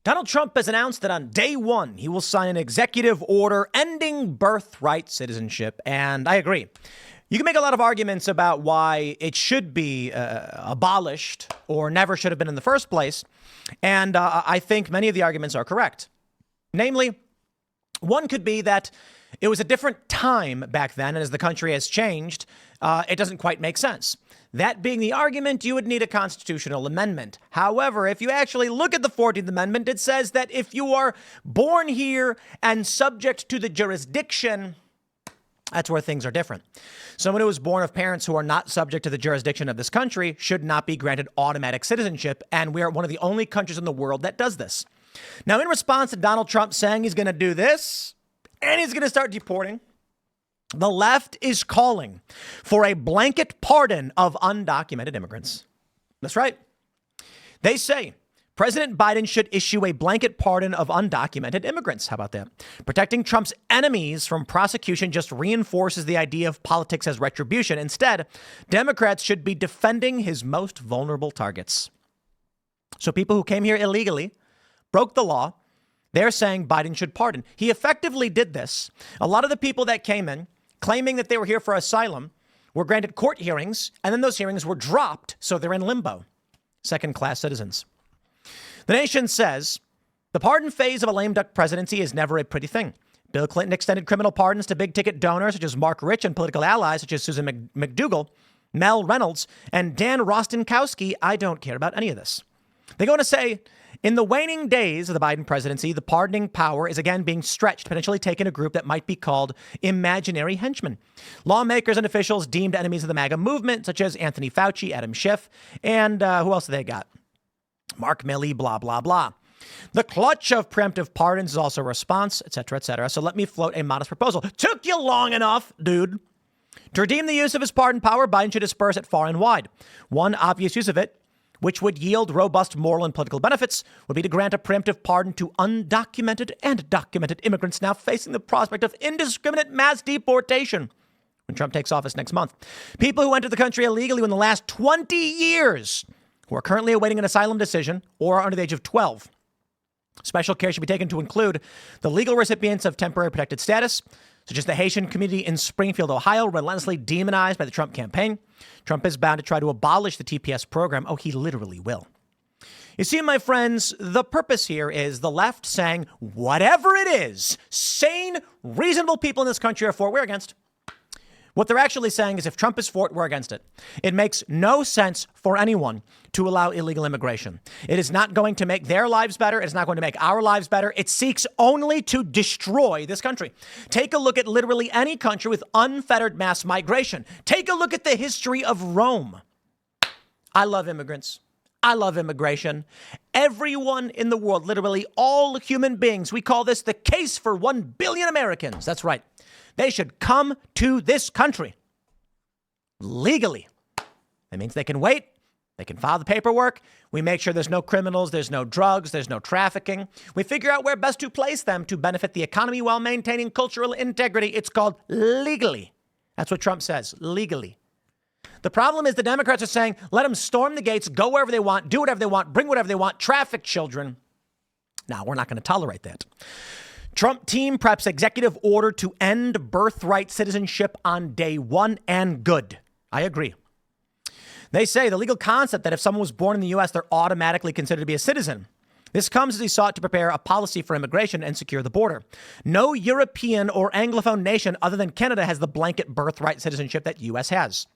Donald Trump has announced that on day one, he will sign an executive order ending birthright citizenship. And I agree. You can make a lot of arguments about why it should be abolished or never should have been in the first place. And I think many of the arguments are correct. Namely, one could be that it was a different time back then. And as the country has changed, it doesn't quite make sense. That being the argument, you would need a constitutional amendment. However, if you actually look at the 14th Amendment, it says that if you are born here and subject to the jurisdiction, that's where things are different. Someone who was born of parents who are not subject to the jurisdiction of this country should not be granted automatic citizenship. And we are one of the only countries in the world that does this. Now, in response to Donald Trump saying he's going to do this and he's going to start deporting, the left is calling for a blanket pardon of undocumented immigrants. That's right. They say President Biden should issue a blanket pardon of undocumented immigrants. How about that? Protecting Trump's enemies from prosecution just reinforces the idea of politics as retribution. Instead, Democrats should be defending his most vulnerable targets. So people who came here illegally, broke the law, they're saying Biden should pardon. He effectively did this. A lot of the people that came in claiming that they were here for asylum were granted court hearings, and then those hearings were dropped, so they're in limbo. Second-class citizens. The Nation says the pardon phase of a lame duck presidency is never a pretty thing. Bill Clinton extended criminal pardons to big-ticket donors such as Mark Rich and political allies such as Susan McDougal, Mel Reynolds, and Dan Rostenkowski. I don't care about any of this. They go on to say, in the waning days of the Biden presidency, the pardoning power is again being stretched, potentially taking a group that might be called imaginary henchmen. Lawmakers and officials deemed enemies of the MAGA movement, such as Anthony Fauci, Adam Schiff, and who else do they got? Mark Milley, blah, blah, blah. The clutch of preemptive pardons is also a response, et cetera, et cetera. So let me float a modest proposal. Took you long enough, dude. To redeem the use of his pardon power, Biden should disperse it far and wide. One obvious use of it, which would yield robust moral and political benefits, would be to grant a preemptive pardon to undocumented and documented immigrants now facing the prospect of indiscriminate mass deportation when Trump takes office next month. People who entered the country illegally in the last 20 years who are currently awaiting an asylum decision or are under the age of 12. Special care should be taken to include the legal recipients of temporary protected status, such as the Haitian community in Springfield, Ohio, relentlessly demonized by the Trump campaign. Trump is bound to try to abolish the TPS program. Oh, he literally will. You see, my friends, the purpose here is the left saying whatever it is, sane, reasonable people in this country are for, we're against. What they're actually saying is if Trump is for it, we're against it. It makes no sense for anyone to allow illegal immigration. It is not going to make their lives better. It's not going to make our lives better. It seeks only to destroy this country. Take a look at literally any country with unfettered mass migration. Take a look at the history of Rome. I love immigrants. I love immigration. Everyone in the world, literally all human beings, we call this the case for 1 billion Americans. That's right. They should come to this country legally. That means they can wait. They can file the paperwork. We make sure there's no criminals, there's no drugs, there's no trafficking. We figure out where best to place them to benefit the economy while maintaining cultural integrity. It's called legally. That's what Trump says, legally. The problem is the Democrats are saying, let them storm the gates, go wherever they want, do whatever they want, bring whatever they want, traffic children. Now, we're not going to tolerate that. Trump team preps executive order to end birthright citizenship on day one, and good. I agree. They say the legal concept that if someone was born in the U.S., they're automatically considered to be a citizen. This comes as he sought to prepare a policy for immigration and secure the border. No European or Anglophone nation other than Canada has the blanket birthright citizenship that U.S. has.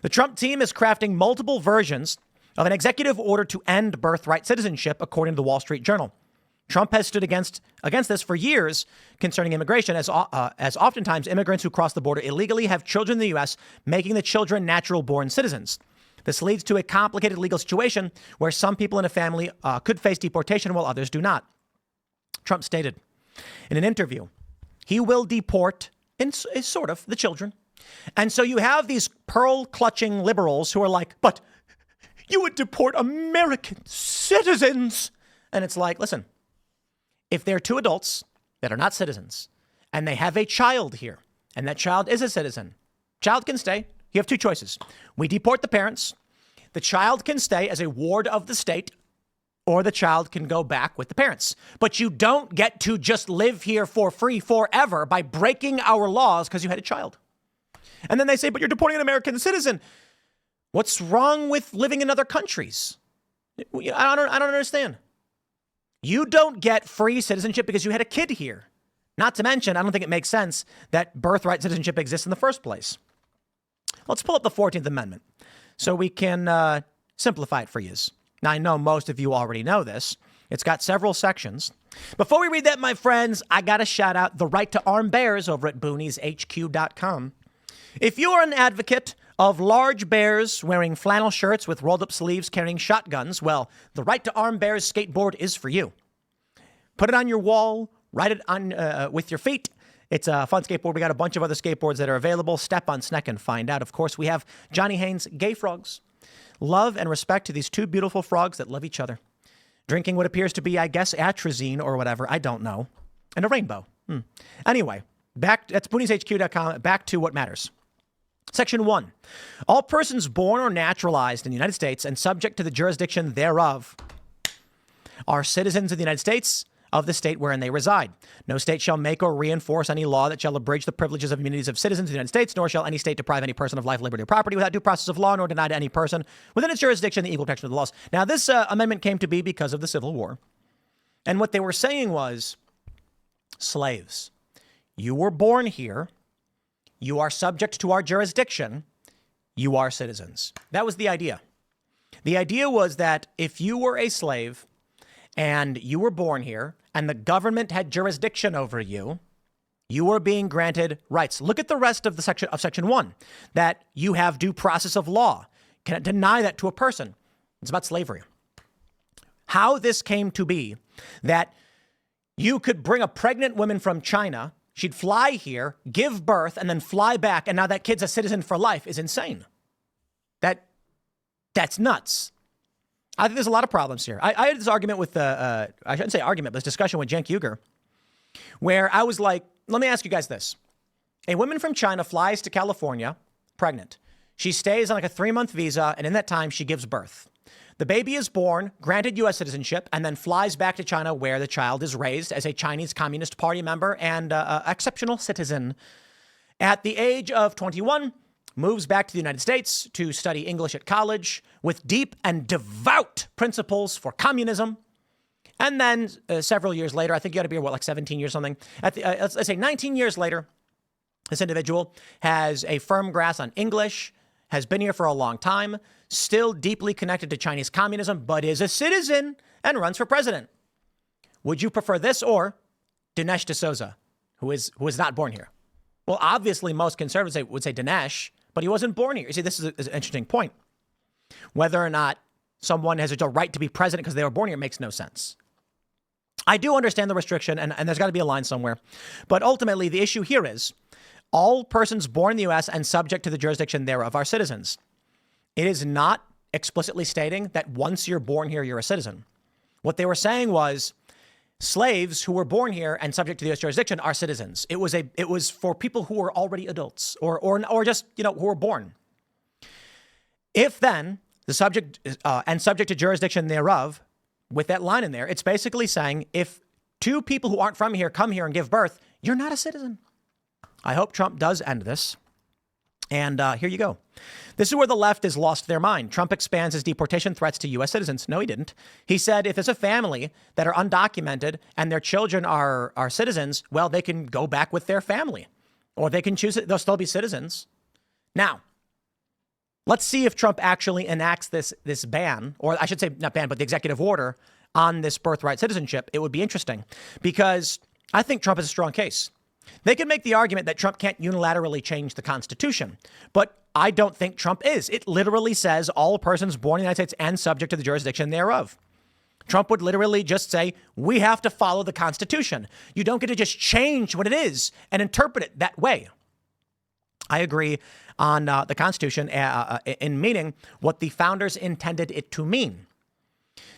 The Trump team is crafting multiple versions of an executive order to end birthright citizenship, according to the Wall Street Journal. Trump has stood against this for years concerning immigration, as oftentimes immigrants who cross the border illegally have children in the U.S., making the children natural-born citizens. This leads to a complicated legal situation where some people in a family could face deportation while others do not. Trump stated in an interview, he will deport sort of the children. And so you have these pearl-clutching liberals who are like, but you would deport American citizens. And it's like, listen. If they're two adults that are not citizens and they have a child here and that child is a citizen, child can stay. You have two choices. We deport the parents. The child can stay as a ward of the state, or the child can go back with the parents. But you don't get to just live here for free forever by breaking our laws because you had a child. And then they say, but you're deporting an American citizen. What's wrong with living in other countries? I don't understand. You don't get free citizenship because you had a kid here. Not to mention, I don't think it makes sense that birthright citizenship exists in the first place. Let's pull up the 14th Amendment so we can simplify it for you. Now, I know most of you already know this. It's got several sections. Before we read that, my friends, I got to shout out the Right to Arm Bears over at boonieshq.com. If you are an advocate of large bears wearing flannel shirts with rolled up sleeves carrying shotguns, well, the Right to Arm Bears skateboard is for you. Put it on your wall, ride it on with your feet. It's a fun skateboard. We got a bunch of other skateboards that are available. Step on Sneck and find out. Of course, we have Johnny Haynes' Gay Frogs. Love and respect to these two beautiful frogs that love each other. Drinking what appears to be, I guess, atrazine or whatever. I don't know. And a rainbow. Anyway, that's boonieshq.com. Back to what matters. Section 1. All persons born or naturalized in the United States and subject to the jurisdiction thereof are citizens of the United States of the state wherein they reside. No state shall make or reinforce any law that shall abridge the privileges of immunities of citizens of the United States, nor shall any state deprive any person of life, liberty, or property without due process of law, nor deny to any person within its jurisdiction the equal protection of the laws. Now, this amendment came to be because of the Civil War. And what they were saying was, slaves, you were born here. You are subject to our jurisdiction. You are citizens. That was the idea. The idea was that if you were a slave and you were born here and the government had jurisdiction over you, you were being granted rights. Look at the rest of the section 1, that you have due process of law. Cannot deny that to a person. It's about slavery. How this came to be that you could bring a pregnant woman from China, she'd fly here, give birth, and then fly back, and now that kid's a citizen for life is insane. That's nuts. I think there's a lot of problems here. I had this argument with, I shouldn't say argument, but this discussion with Cenk Uygur, where I was like, let me ask you guys this. A woman from China flies to California, pregnant. She stays on like a 3-month visa, and in that time, she gives birth. The baby is born, granted U.S. citizenship, and then flies back to China where the child is raised as a Chinese Communist Party member and exceptional citizen. At the age of 21, moves back to the United States to study English at college with deep and devout principles for communism. And then several years later, I think you got to be, like 17 years or something. Let's say 19 years later, this individual has a firm grasp on English, has been here for a long time, still deeply connected to Chinese communism, but is a citizen and runs for president. Would you prefer this or Dinesh D'Souza, who is not born here? Well, obviously, most conservatives would say Dinesh, but he wasn't born here. You see, this is an interesting point. Whether or not someone has a right to be president because they were born here makes no sense. I do understand the restriction, and there's got to be a line somewhere. But ultimately, the issue here is all persons born in the U.S. and subject to the jurisdiction thereof are citizens. It is not explicitly stating that once you're born here, you're a citizen. What they were saying was slaves who were born here and subject to the U.S. jurisdiction are citizens. It was for people who were already adults or just, who were born. If then the subject and subject to jurisdiction thereof, with that line in there, it's basically saying if two people who aren't from here come here and give birth, you're not a citizen. I hope Trump does end this. And here you go. This is where the left has lost their mind. Trump expands his deportation threats to U.S. citizens. No, he didn't. He said if there's a family that are undocumented and their children are citizens, well, they can go back with their family. Or they can choose it. They'll still be citizens. Now, let's see if Trump actually enacts this ban, or I should say not ban, but the executive order on this birthright citizenship. It would be interesting because I think Trump has a strong case. They can make the argument that Trump can't unilaterally change the Constitution, but I don't think Trump is. It literally says all persons born in the United States and subject to the jurisdiction thereof. Trump would literally just say, we have to follow the Constitution. You don't get to just change what it is and interpret it that way. I agree on the Constitution in meaning what the founders intended it to mean.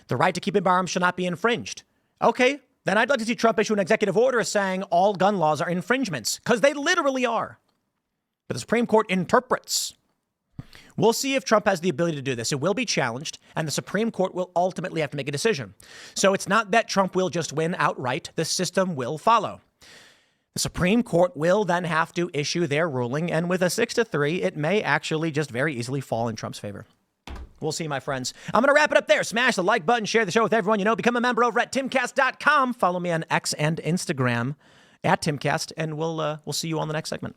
The right to keep and bear arms shall not be infringed. Okay, then I'd like to see Trump issue an executive order saying all gun laws are infringements, because they literally are. But the Supreme Court interprets. We'll see if Trump has the ability to do this. It will be challenged, and the Supreme Court will ultimately have to make a decision. So it's not that Trump will just win outright. The system will follow. The Supreme Court will then have to issue their ruling, and with a 6-3, it may actually just very easily fall in Trump's favor. We'll see, my friends. I'm going to wrap it up there. Smash the like button, share the show with everyone you know. Become a member over at timcast.com. Follow me on X and Instagram at Timcast, and we'll see you on the next segment.